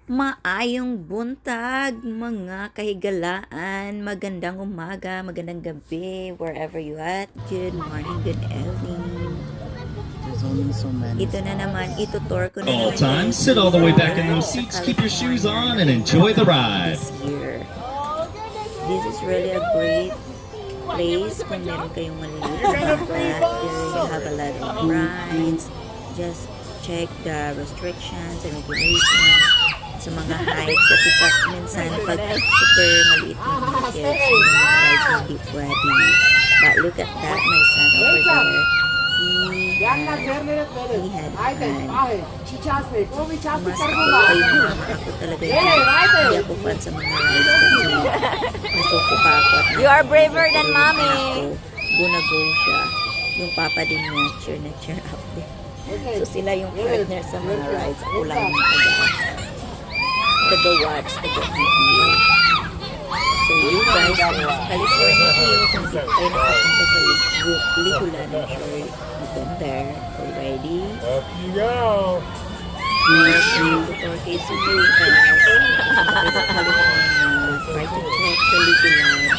Maayong buntag, mga kahigalaan, magandang umaga, magandang gabi, wherever you at. Good morning, good evening. There's only so many. Ito na naman, itutour ko na All naman times, kayo sit all the way back in sa those seats, keep your shoes California on, and enjoy the ride. this year. This is really a great place kung meron kayong maliliit na flat. You have a lot of rides. Just check the restrictions and regulations sa mga heights kasi minsan pag super maliit ng mga kids, yung mga rides hindi pwede. But look at that, my son over there. He had fun. Mas kayo mama, ako talaga hindi ako fan sa mga rides kasi nasusuka ako at You are braver than mommy. Bunago siya. Yung papa din niya, cheer na cheer up din. So sila yung partner sa mga rides. Ako lang yung taga-watch, taga-video. So you guys, sa California kayo, kung di kayo nakapunta sa Legoland, I'm sure you've been there already. Up you go. Or case sa US, sa California, try to check the Legoland.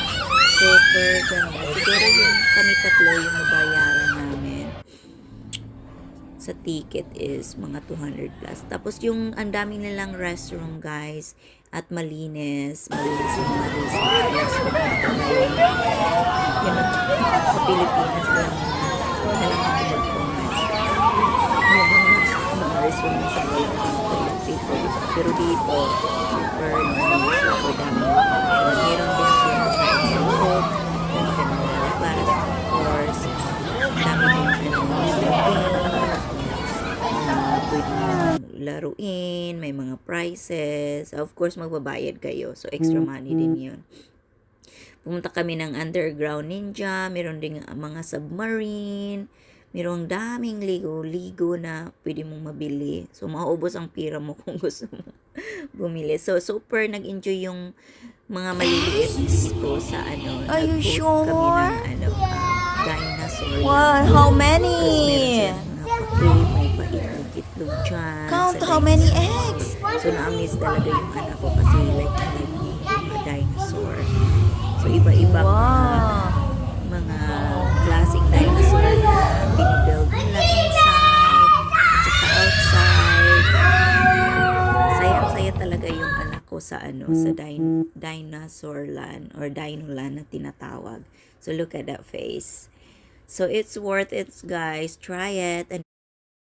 Super ganda. Siguro yung kami tatlo yung mabayaran namin sa ticket is mga 200 plus. Tapos yung ang dami nilang restaurant guys at malinis yung mga resorts. Yan sa Pilipinas lang na lang ako mag-comment. Yung mga restaurant sa Pilipinas. Pero dito, super nice, super dami. Meron din sila sa isang home, para sa course. Dami din pwede laruin, may mga prizes. Of course, magbabayad kayo. So, extra money din yun. Pumunta kami ng Underground Ninja. Meron din mga submarine. Merong daming ligo na pwede mong mabili. So, mauubos ang pira mo kung gusto mo bumili. So, super nag-enjoy yung mga maliliit ko sa Are you nag-post sure? kami ng dinosaur. Wow, how Tapos many? meron silang mga pake, may paitlog-itlog dyan. Count sa how many dinosaur. eggs. So, na-amaze talaga yung anak ko kasi like mga dinosaur. So, iba-iba Wow. mga klaseng dinosaur na binibuild nila inside at saka outside. Sayang-saya talaga yung anak ko sa sa dinosaur land or dino land na tinatawag. So, look at that face. So, it's worth it, guys. Try it. And